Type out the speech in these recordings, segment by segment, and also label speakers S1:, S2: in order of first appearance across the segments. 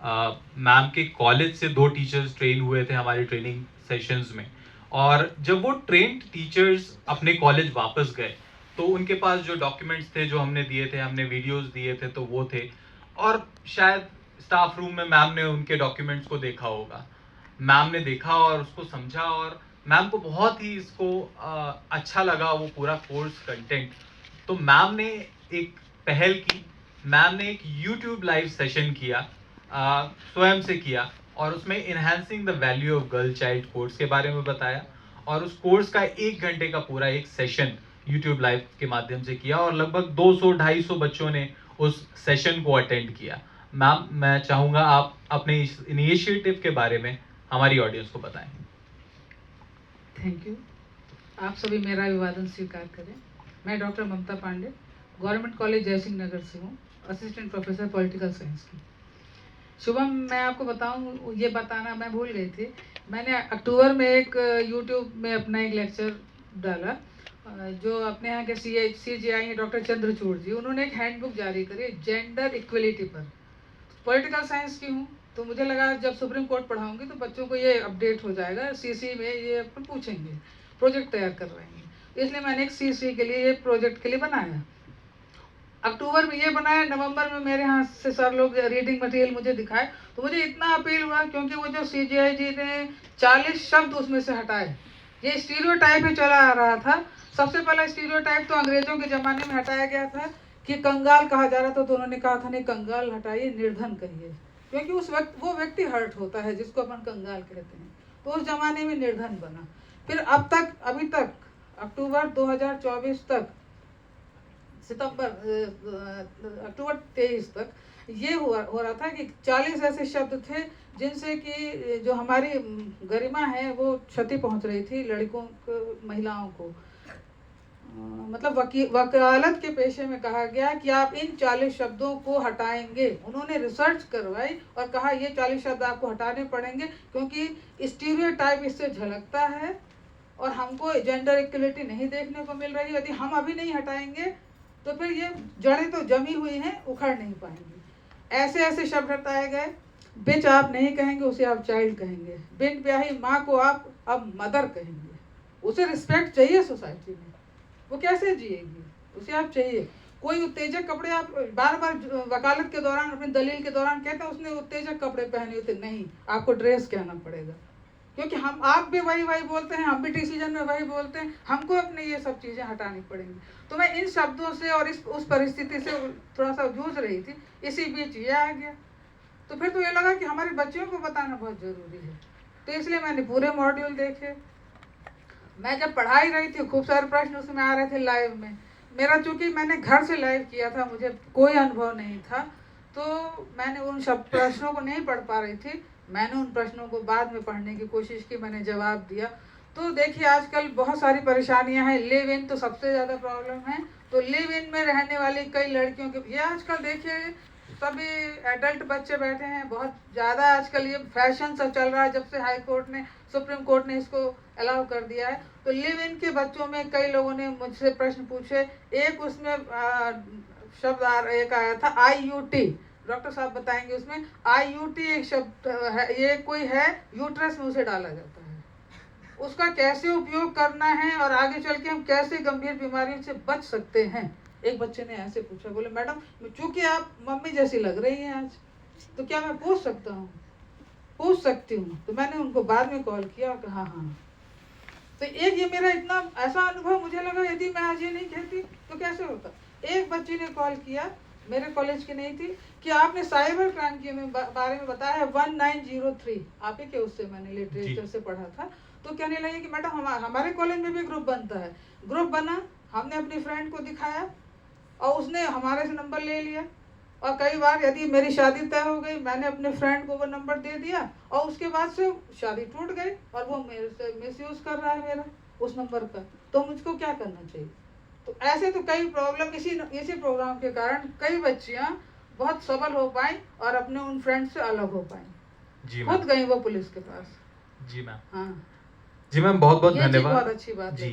S1: Ma'am के college से 2 teachers train हुए थे हमारी ट्रेनिंग सेशंस में, और जब वो ट्रेन्ड टीचर्स अपने कॉलेज वापस गए तो उनके पास जो डॉक्यूमेंट्स थे जो हमने दिए थे, हमने वीडियोस दिए थे, तो वो थे। और शायद स्टाफ रूम में मैम ने उनके डॉक्यूमेंट्स को देखा होगा। मैम ने देखा और उसको समझा, और मैम को बहुत ही इसको अच्छा लगा वो पूरा कोर्स कंटेंट। तो मैम ने एक पहल की, मैम ने एक यूट्यूब लाइव सेशन किया, स्वयं से किया, और उसमें enhancing the value of girl child course के बारे में बताया। और उस कोर्स का 1 घंटे का पूरा एक सेशन यूट्यूब लाइव के माध्यम से किया, और लगभग 200-250 बच्चों ने उस सेशन को अटेंड किया। मैम, मैं चाहूंगा आप अपने इस इनिशिएटिव के बारे में हमारी ऑडियंस को बताएं।
S2: Thank you. आप सभी मेरा अभिवादन स्वीकार करें। मैं डॉक्टर ममता पांडे, गवर्नमेंट कॉलेज जयसिंह नगर से हूँ, असिस्टेंट प्रोफेसर पॉलिटिकल साइंस की। शुभम, मैं आपको बताऊं, ये बताना मैं भूल गई थी, मैंने अक्टूबर में एक यूट्यूब में अपना एक लेक्चर डाला। जो अपने यहाँ के CGI हैं डॉक्टर चंद्रचूड़ जी, उन्होंने एक हैंडबुक जारी करी जेंडर इक्वलिटी पर। पॉलिटिकल साइंस की हूँ तो मुझे लगा जब सुप्रीम कोर्ट पढ़ाऊंगी तो बच्चों को ये अपडेट हो जाएगा, CC में ये अपन पूछेंगे, प्रोजेक्ट तैयार कर रहे हैं, इसलिए मैंने एक CC के लिए ये प्रोजेक्ट के लिए बनाया। अक्टूबर में ये बनाया, नवंबर में मेरे यहाँ से सर लोग रीडिंग मटेरियल मुझे दिखाए, तो मुझे इतना अपील हुआ क्योंकि वो जो CGI जी ने 40 शब्द उसमें से हटाए। ये स्टीरियोटाइप ही चला आ रहा था। सबसे पहला स्टीरियोटाइप तो अंग्रेजों के ज़माने में हटाया गया था कि कंगाल कहा जा रहा था, तो उन्होंने कहा था नहीं, कंगाल हटाइए, निर्धन कहिए, क्योंकि उस वक्त वो व्यक्ति हर्ट होता है जिसको अपन कंगाल कहते हैं, तो उस ज़माने में निर्धन बना। फिर अब तक, अभी तक अक्टूबर 2024 तक, अक्टूबर 23 तक ये हो रहा था कि 40 ऐसे शब्द थे जिनसे कि जो हमारी गरिमा है वो क्षति पहुंच रही थी लड़कों को, महिलाओं को। मतलब वकालत के पेशे में कहा गया कि आप इन 40 शब्दों को हटाएंगे। उन्होंने रिसर्च करवाई और कहा ये 40 शब्द आपको हटाने पड़ेंगे क्योंकि स्टीरियोटाइप इससे झलकता है और हमको जेंडर इक्वलिटी नहीं देखने को मिल रही है। यदि हम अभी नहीं हटाएंगे तो फिर ये जड़ें तो जमी हुई हैं, उखड़ नहीं पाएंगी। ऐसे ऐसे शब्द हटाए गए। बिच आप नहीं कहेंगे, उसे आप चाइल्ड कहेंगे। बिन ब्याही माँ को आप अब मदर कहेंगे। उसे रिस्पेक्ट चाहिए सोसाइटी में, वो कैसे जिएगी, उसे आप चाहिए। कोई उत्तेजक कपड़े आप बार बार वकालत के दौरान, अपनी दलील के दौरान कहते हैं उसने उत्तेजक कपड़े पहने होते, नहीं, आपको ड्रेस कहना पड़ेगा, क्योंकि हम, आप भी वही वही बोलते हैं, हम भी डिसीजन में वही बोलते हैं, हमको अपने ये सब चीज़ें हटानी पड़ेंगी। तो मैं इन शब्दों से और उस परिस्थिति से थोड़ा सा जूझ रही थी, इसी बीच ये आ गया। तो फिर तो ये लगा कि हमारे बच्चों को बताना बहुत ज़रूरी है, तो इसलिए मैंने पूरे मॉड्यूल देखे। मैं जब पढ़ाई रही थी, खूब सारे प्रश्न उसमें आ रहे थे लाइव में। मेरा चूँकि मैंने घर से लाइव किया था, मुझे कोई अनुभव नहीं था, तो मैंने उन सब प्रश्नों को नहीं पढ़ पा रही थी। मैंने उन प्रश्नों को बाद में पढ़ने की कोशिश की, मैंने जवाब दिया। तो देखिए आजकल बहुत सारी परेशानियां हैं। लिव इन तो सबसे ज़्यादा प्रॉब्लम है। तो लिव इन में रहने वाली कई लड़कियों के, ये आजकल देखिए सभी एडल्ट बच्चे बैठे हैं, बहुत ज़्यादा आजकल ये फैशन सा चल रहा है जब से हाई कोर्ट ने, सुप्रीम कोर्ट ने इसको अलाउ कर दिया है। तो लिव इन के बच्चों में कई लोगों ने मुझसे प्रश्न पूछे। एक उसमें शब्द एक आया था IUT, डॉक्टर साहब बताएंगे उसमें। IUT एक शब्द है, ये कोई है, यूट्रस में उसे डाला जाता है, उसका कैसे उपयोग करना है और आगे चल के हम कैसे गंभीर बीमारियों से बच सकते हैं। एक बच्चे ने ऐसे पूछा, बोले मैडम चूंकि आप मम्मी जैसी लग रही हैं आज, तो क्या मैं पूछ सकता हूँ? पूछ सकती हूँ। तो मैंने उनको बाद में कॉल किया और कहा हाँ। तो एक ये मेरा इतना ऐसा अनुभव, मुझे लगा यदि मैं आज ये नहीं कहती तो कैसे होता। एक बच्ची ने कॉल किया, मेरे कॉलेज की नहीं थी, कि आपने साइबर क्राइम के बारे में बताया है 1903, आप ही के उससे मैंने लिटरेचर से पढ़ा था। तो कहने लगे कि मैडम हमारे कॉलेज में भी ग्रुप बनता है। ग्रुप बना, हमने अपनी फ्रेंड को दिखाया और उसने हमारे से नंबर ले लिया। और कई बार यदि मेरी शादी तय हो गई, मैंने अपने फ्रेंड को वो नंबर दे दिया और उसके बाद से शादी टूट गई और वो मेरे से मिसयूज कर रहा है मेरा उस नंबर का। तो मुझको क्या करना चाहिए? तो ऐसे तो कई प्रॉब्लम, इसी प्रोग्राम के कारण कई बच्चियां बहुत सबल हो पाई और अपने उन फ्रेंड से अलग हो पाई, खुद गई वो पुलिस के पास।
S1: जी मैम।
S2: हाँ
S1: जी मैम, बहुत बहुत धन्यवाद।
S2: बहुत अच्छी बात
S1: जी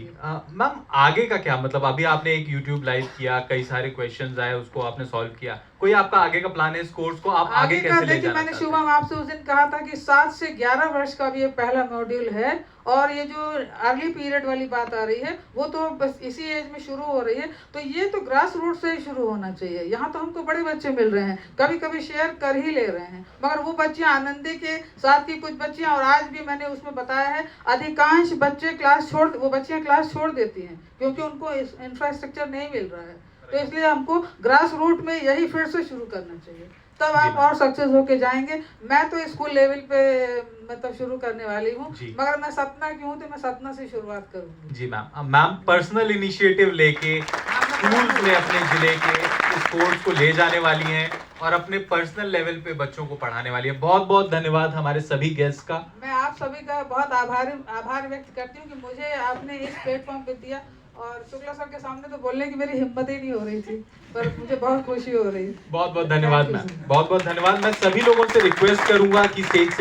S1: मैम, आगे का क्या, मतलब अभी आपने एक YouTube लाइव किया, कई सारे क्वेश्चंस आए, उसको आपने सॉल्व किया, कोई आपका आगे का प्लान है इस कोर्स को आप आगे
S2: आगे का
S1: कैसे ले
S2: देखिए,
S1: जाना
S2: मैंने
S1: चाहते हैं?
S2: शुभम आपसे उस दिन कहा था कि 7 से 11 वर्ष का भी ये पहला मॉड्यूल है, और ये जो अर्ली पीरियड वाली बात आ रही है वो तो बस इसी एज में शुरू हो रही है। तो ये तो ग्रास रूट से ही शुरू होना चाहिए। यहाँ तो हमको बड़े बच्चे मिल रहे हैं, कभी कभी शेयर कर ही ले रहे हैं, मगर वो बच्चियाँ आनंदी के साथ की कुछ बच्चियाँ, और आज भी मैंने उसमें बताया है अधिकांश बच्चे वो बच्चियाँ क्लास छोड़ देती हैं क्योंकि उनको इंफ्रास्ट्रक्चर नहीं मिल रहा है। तो इसलिए हमको ग्रास रूट में यही फिर से शुरू करना चाहिए, तब आप और सक्सेस होके जाएंगे। मैं तो स्कूल लेवल पे मतलब शुरू करने वाली हूँ, मगर मैं सतना की हूँ तो मैं सतना से शुरुआत करूँगी।
S1: जी मैम पर्सनल इनिशिएटिव लेके स्कूल्स में अपने जिले के इस कोर्स को ले जाने वाली हैं और अपने पर्सनल लेवल पे बच्चों को पढ़ाने वाली है। बहुत बहुत धन्यवाद हमारे सभी गेस्ट का।
S2: मैं आप सभी का बहुत आभार व्यक्त करती हूँ कि मुझे आपने इस प्लेटफॉर्म पे दिया, और शुक्ला सर के सामने तो बोलने की मेरी हिम्मत ही नहीं हो रही थी, पर मुझे बहुत खुशी हो रही है।
S1: बहुत बहुत धन्यवाद मैम, बहुत बहुत धन्यवाद। मैं सभी लोगों से रिक्वेस्ट करूंगा कि स्टेज से